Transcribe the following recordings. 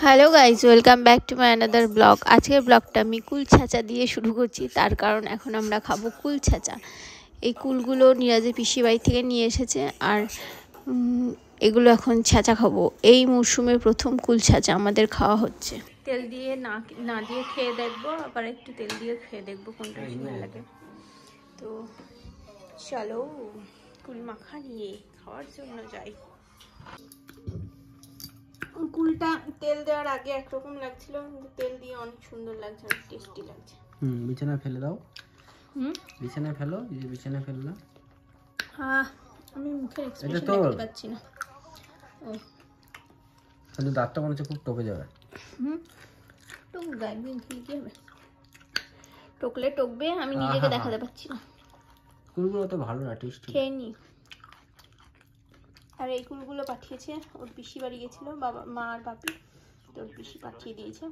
Hello guys, welcome back to my another blog. আজকের ব্লগটা আমি কুল ছাঁচা দিয়ে শুরু করছি, তার কারণ এখন আমরা খাবো কুল ছাঁচা। এই কুলগুলো নিরাজের পিসি বাড়ি থেকে নিয়ে এসেছে, আর এগুলো এখন ছাঁচা খাবো। এই মরশুমের প্রথম কুল ছাঁচা আমাদের খাওয়া হচ্ছে। তেল দিয়ে না দিয়ে খেয়ে দেখবো, আবার একটু তেল দিয়ে খেয়ে দেখবো কোনটা ভালো লাগে। তো চলো কুল মাখা নিয়ে খাওয়ার জন্য যাই। কুলটা তেল দেওয়ার আগে একরকম লাগছিল, কিন্তু তেল দিয়ে অনেক সুন্দর লাগছে, অনেক টেস্টি লাগছে। বিছানায় ফেলে দাও। বিছানায় ফেলো, এই যে বিছানায় ফেললাম। হ্যাঁ, আমি মুখের এক্সপ্রেশন দেখতে পাচ্ছি না। ও কিন্তু দাঁতটা মনে হচ্ছে খুব টকে যাবে। টকবে, একদিন খেলে কি হবে? টকলে টকবে, আমি নিজেকে দেখাতে পাচ্ছি না। কুলগুলো তো ভালো না, টেস্টি। খেয়ে নি। আর এই কুলগুলো পাঠিয়েছে, ওর পিসি বাড়ি গেছিল বাবা মা আর বাপি, তো ওর পিসি পাঠিয়ে দিয়েছে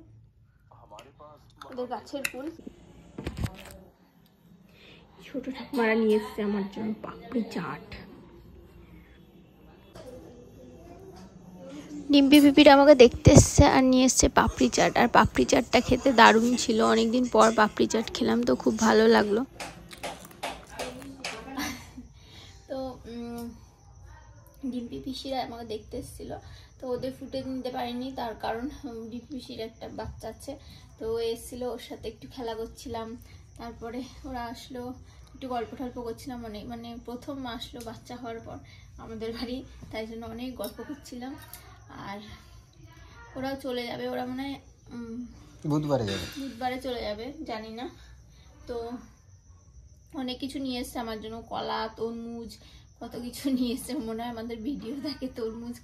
ওদের গাছের কুল। ছোট ঠাকুমারা নিয়ে এসছে আমার জন্য পাপড়ি চাট। ডিম্পি পিপিটা আমাকে দেখতে এসছে আর নিয়ে এসছে পাপড়ি চাট। আর পাপড়ি চাটটা খেতে দারুণ ছিল, অনেকদিন পর পাপড়ি চাট খেলাম, তো খুব ভালো লাগলো। তো ডিম্পি পিসিরা আমাকে দেখতে এসেছিলো, তো ওদের ফুটেজ নিতে পারিনি, তার কারণ ডিম্পি পিসির একটা বাচ্চা আছে, তো ও এসেছিলো, ওর সাথে একটু খেলা করছিলাম। তারপরে ওরা আসলো, একটু গল্প টল্প করছিলাম। মানে প্রথম আসলো বাচ্চা হওয়ার পর আমাদের বাড়ি, তাই জন্য অনেক গল্প করছিলাম। আর ওরাও চলে যাবে, ওরা মনে হয় বুধবারে চলে যাবে, জানি না। তো অনেক কিছু নিয়ে এসছে আমার জন্য, কলা, তরমুজ, কত কিছু নিয়ে এসছে। মনে হয় আমাদের ভিডিও দেখে তরমুজ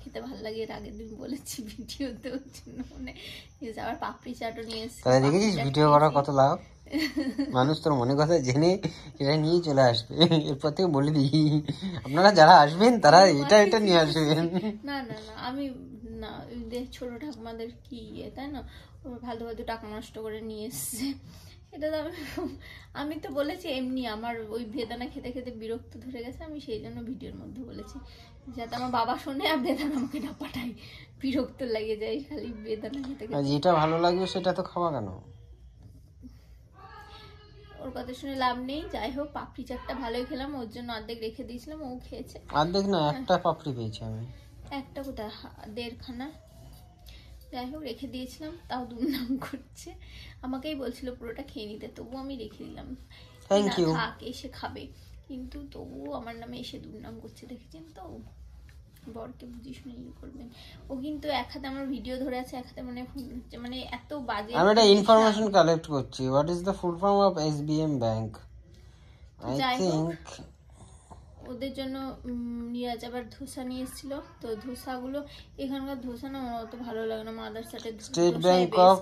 খেতে ভালো লাগে, এর আগের দিন বলেছি ভিডিওতে, ওর জন্য মনে আবার পাপড়ি চাটও নিয়ে এসছে। দেখেছিস ভিডিও করা কত লাভ, মানুষ তোর মনে কথা জেনে এটা নিয়ে চলে আসবে। এরপর থেকে বলে দিই, আপনারা যারা আসবেন তারা এটা নিয়ে আসবেন। না না না, আমি না, ছোট ঠাকুমাদের কি তাই না, ফালতু টাকা নষ্ট করে নিয়ে এসছে। এটা তো আমি তো বলেছি এমনি, আমার ওই বেদানা খেতে খেতে বিরক্ত ধরে গেছে, আমি সেই জন্য ভিডিওর মধ্যে বলেছি, যাতে আমার বাবা শোনে আর বেদানা আমাকে না পাঠায়, বিরক্ত লাগে যায় খালি বেদানা খেতে খেতে। যেটা ভালো লাগবে সেটা তো খাওয়া কেন? ওর কথা শুনে লাভ নেই। যাই হোক, পাপড়ি চাটটা ভালোই খেলাম, ওর জন্য অর্ধেক রেখে দিয়েছিলাম, ও খেয়েছে। অর্ধেক না, একটা পাপড়ি পেয়েছি আমি। একটা কোথায়, 1.5 খানা। যাই হোক, রেখে দিয়েছিলাম, তাও দুর্নাম করছে। আমাকেই বলছিল পুরোটা খেয়ে নিতে, তবুও আমি রেখে দিলাম, থাক এসে খাবে, কিন্তু তবুও আমার নামে এসে দুর্নাম করছে, দেখেছেন তো? বরকে বুঝি শুনে করবেন। ও কিন্তু এক হাতে আমার ভিডিও ধরে আছে, এক হাতে মানে এত বাজে। আমি একটা ইনফরমেশন কালেক্ট করছি। What is the full form of SBM bank? I think ওদের জন্য নিরাজ আবার ধোসা নিয়ে এসেছিল, তো ধোসাগুলো এখানকার ধোসা না অত ভালো লাগে না, মাদারসাটের স্টেট ব্যাংক অফ,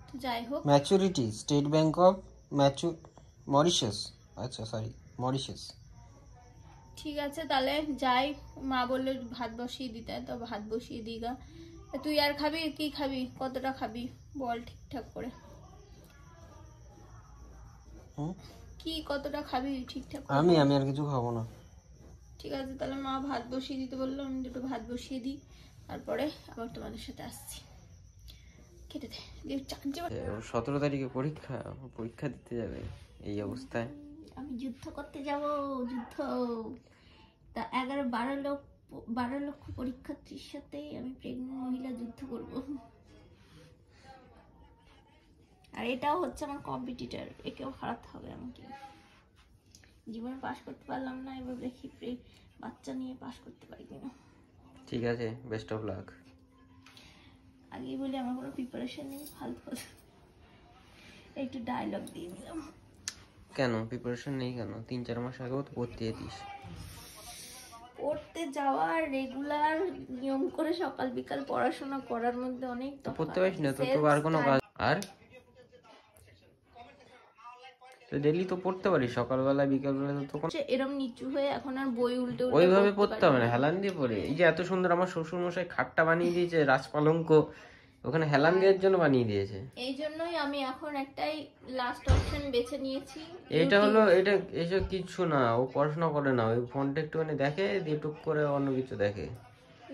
তো যাই হোক, maturity state bank of Mauritius. আচ্ছা সরি, মরিশাস। ঠিক আছে তাহলে যাই। মা বললো ভাত বসিয়ে দিতে, তো ভাত বসিয়ে দিই গা। তুই আর খাবি কি খাবি, কতটা খাবি বল ঠিকঠাক করে, কি কতটা খাবি ঠিকঠাক? আমি আর কিছু খাবো না। ঠিক আছে তাহলে মা ভাত বসিয়ে দিতে বললো, আমি দুটো ভাত বসিয়ে দিই, তারপরে আবার তোমাদের সাথে আসছি। কেটে দে 17 তারিখে পরীক্ষা দিতে যাবে এই অবস্থায়। আমি যুদ্ধ করতে যাব, যুদ্ধ। তা 12 লক্ষ পরীক্ষার্থীর সাথে আমি প্রেগনেন্ট মহিলা যুদ্ধ করব। আর এটাও হচ্ছে আমার কম্পিটিটর, একেও হারাতে হবে আমাকে। জীবনে পাশ করতে পারলাম না, এবার দেখি বাচ্চা নিয়ে পাশ করতে পারি কিনা। ঠিক আছে, বেস্ট অফ লাক। আগেই বলি আমার কোনো প্রিপারেশন নেই, ফালতু একটু ডায়লগ দিয়ে দিলাম। কেন প্রিপারেশন নেই কেন? 3-4 মাস আগেও তো পড়তে যেতিস। পড়তে যাওয়া রেগুলার নিয়ম করে সকাল বিকাল পড়াশোনা করার মধ্যে অনেক তফাৎ। পড়তে পারিস না তো, আর কোনো কাজ আর তো ডেইলি তো পড়তে পারিস, সকালবেলা বিকালবেলা তো তখন এরকম নিচু হয়ে এখন আর বই উল্টে ওইভাবে পড়তে হবে না, হেলান দিয়ে পড়ে। এই যে এত সুন্দর আমার শ্বশুর মশাই খাটটা বানিয়ে দিয়েছে, রাজপালঙ্ক, ওখানে হেলান দেওয়ার জন্য বানিয়ে দিয়েছে। এই জন্যই আমি এখন একটাই লাস্ট অপশন বেছে নিয়েছি। এটা হলো, এটা এসব কিছু না, ও পড়াশোনা করে না, ওই ফোনটা একটুখানি দেখে দিয়ে টুক করে অন্য কিছু দেখে।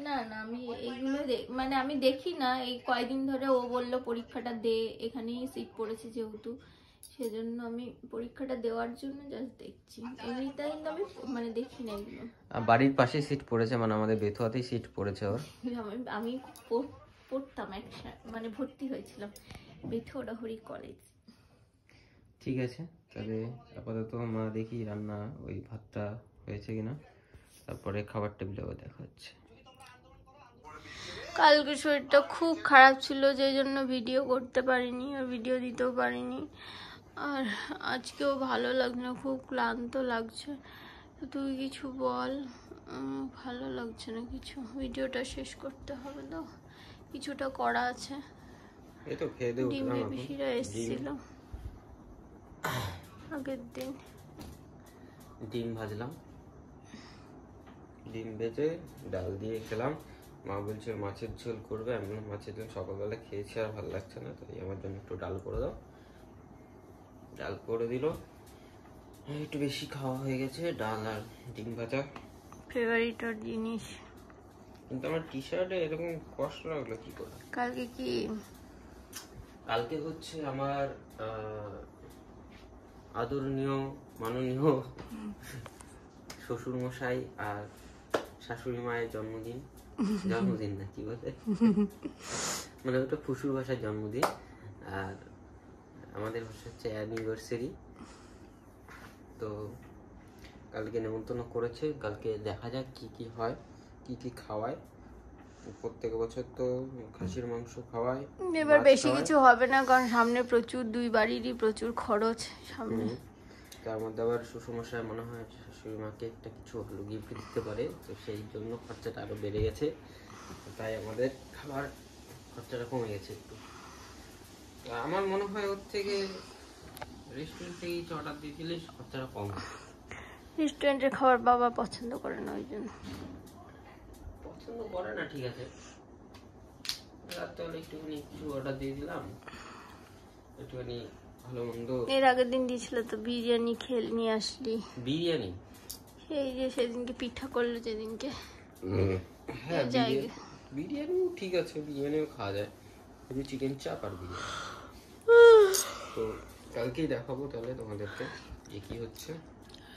না না, আমি এইগুলো মানে আমি দেখি না, এই কয়দিন ধরে ও বললো পরীক্ষাটা দে, এখানেই সিট পড়েছে যেহেতু, সেজন্য আমি পরীক্ষাটা দেওয়ার জন্য জাস্ট দেখছি, এমনিতে কিন্তু আমি মানে দেখি না এগুলো। বাড়ির পাশে সিট পড়েছে, মানে আমাদের বেথুয়াতেই সিট পড়েছে ওর। আমি পড়তাম মানে ভর্তি হয়েছিলাম বেথুয়া হরি কলেজ। ঠিক আছে, তাহলে আপাতত মা দেখি রান্না ওই ভাতটা হয়েছে কিনা, তারপরে খাবার টেবিলেও দেখা হচ্ছে। কালকে শরীরটা খুব খারাপ ছিল, যেই জন্য ভিডিও করতে পারিনি আর ভিডিও দিতেও পারিনি। আর আজকেও ভালো লাগছে না, খুব ক্লান্ত লাগছে। তুই কিছু বল, ভালো লাগছে না কিছু। ভিডিওটা শেষ করতে হবে তো, কিছুটা করা আছে। এই তো খেয়ে দিয়ে উঠলাম, ডিম পিসিরা এসেছিল আগের দিন, ডিম ভাজলাম, ডিম ভেজে ডাল দিয়ে খেলাম। মা বলছে মাছের ঝোল করবে, আমি বললাম মাছের ঝোল সকালবেলা খেয়েছি আর ভালো লাগছে না, তাই আমার জন্য একটু ডাল করে দাও। ডাল করে দিল, একটু বেশি খাওয়া হয়ে গেছে, ডাল আর ডিম ভাজা ফেভারিট জিনিস। কিন্তু আমার টি শার্টে এরকম কষ্ট লাগলো কি করে। কালকে কি? কালকে হচ্ছে আমার আদরণীয় মাননীয় শ্বশুর মশাই আর শাশুড়ি মায়ের জন্মদিন। জন্মদিন না কি বলে, মানে ওটা ফুসুর ভাষার জন্মদিন, আর আমাদের ভাষা হচ্ছে অ্যানিভার্সারি। তো কালকে নেমন্তন্ন করেছে, কালকে দেখা যাক কি কি হয়, কি কি খাওয়ায়। প্রত্যেক বছর তো খাসির মাংস খাওয়ায়, এবার বেশি কিছু হবে না, কারণ সামনে প্রচুর, দুই বাড়িরই প্রচুর খরচ সামনে। তার মধ্যে আবার শ্বশুরমশাই মনে হয় শাশুড়ি মাকে একটা কিছু হলো গিফট দিতে পারে, তো সেই জন্য খরচাটা আরো বেড়ে গেছে, তাই আমাদের খাবার খরচাটা কমে গেছে একটু। আমার মনে হয় ওর থেকে রেস্টুরেন্ট থেকে কিছু অর্ডার দিয়ে দিলে খরচাটা কম। রেস্টুরেন্টের খাবার বাবা পছন্দ করে না, ওই জন্য। পছন্দ করে না ঠিক আছে, রাত্রে হলে একটুখানি কিছু অর্ডার দিয়ে দিলাম, একটুখানি ভালো মন্দ। এর আগের দিন দিয়েছিল তো বিরিয়ানি, নিয়ে আসলি বিরিয়ানি, সেই যে সেদিনকে পিঠা করলো যেদিনকে। হ্যাঁ বিরিয়ানি ঠিক আছে, বিরিয়ানিও খাওয়া যায়, শুধু চিকেন চাপ আর বিরিয়ানি। তো কালকেই দেখাবো তাহলে তোমাদেরকে যে কি হচ্ছে,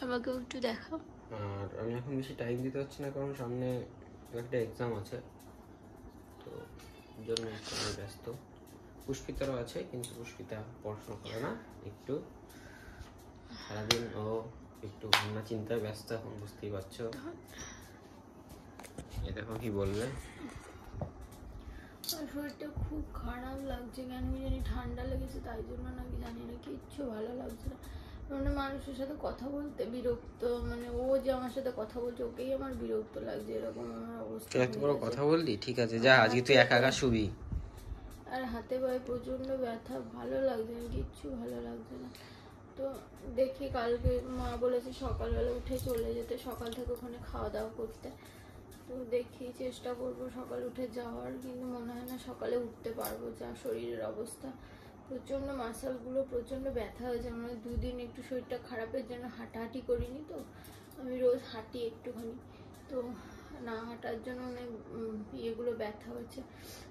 আমাকেও একটু দেখাও। আর আমি এখন বেশি টাইম দিতে পারছি না, কারণ সামনে একটা এক্সাম আছে, তো জন্য আমি ব্যস্ত। পুষ্পিতারও আছে, কিন্তু পুষ্পিতা পড়াশোনা করে না, একটু সারাদিন ও একটু ভাবনা চিন্তায় ব্যস্ত, এখন বুঝতেই পারছো। এ দেখো কি বললে, শরীরটা খুব খারাপ লাগছে, কেন জানি ঠান্ডা লেগেছে, তাই জন্য নাকি জানি না, কিচ্ছু ভালো লাগছে না। মানে মানুষের সাথে কথা বলতে বিরক্ত, মানে ও যে আমার সাথে কথা বলছে ওকেই আমার বিরক্ত লাগছে, এরকম আমার অবস্থা। এত বড় কথা বললি, ঠিক আছে যা, আজকে তুই একা একা শুবি। আর হাতে পায়ে প্রচন্ড ব্যথা, ভালো লাগছে না, কিচ্ছু ভালো লাগছে না। তো দেখি কালকে মা বলেছে সকালবেলা উঠে চলে যেতে, সকাল থেকে ওখানে খাওয়া দাওয়া করতে। তো দেখি চেষ্টা করবো সকালে উঠে যাওয়ার, কিন্তু মনে হয় না সকালে উঠতে পারবো, যা শরীরের অবস্থা। প্রচণ্ড মাসলগুলো প্রচণ্ড ব্যথা হয়েছে, মানে দুদিন একটু শরীরটা খারাপের জন্য হাঁটাহাঁটি করিনি, তো আমি রোজ হাঁটি একটুখানি, তো না হাঁটার জন্য অনেক ইয়েগুলো ব্যথা হচ্ছে।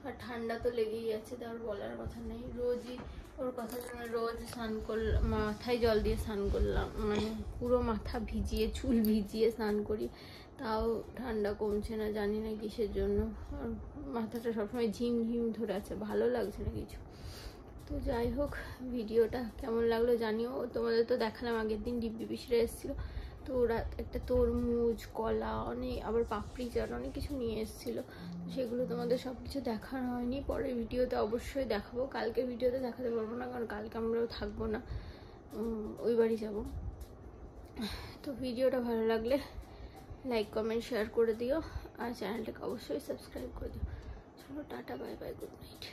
আর ঠান্ডা তো লেগেই আছে, তার বলার কথা নেই। রোজই ওর কথা শুনে রোজ স্নান করলাম, মাথায় জল দিয়ে স্নান করলাম, মানে পুরো মাথা ভিজিয়ে চুল ভিজিয়ে স্নান করি, তাও ঠান্ডা কমছে না, জানি না কিসের জন্য। আর মাথাটা সবসময় ঝিমঝিম ধরে আছে, ভালো লাগছে না কিছু। তো যাই হোক, ভিডিওটা কেমন লাগলো জানিও। তোমাদের তো দেখালাম আগের দিন দিব্যি পিসিরা এসেছিলো, তো ওরা একটা তরমুজ, কলা, অনেক আবার পাপড়ি চাট অনেক কিছু নিয়ে এসেছিলো, সেগুলো তোমাদের সব কিছু দেখানো হয়নি, পরের ভিডিওতে অবশ্যই দেখাবো। কালকে ভিডিওতে দেখাতে পারবো না, কারণ কালকে আমরাও থাকবো না, ওই বাড়ি যাবো। তো ভিডিওটা ভালো লাগলে লাইক কমেন্ট শেয়ার করে দিও, আর চ্যানেলটাকে অবশ্যই সাবস্ক্রাইব করে দিও। চলো tata, bye bye, good night.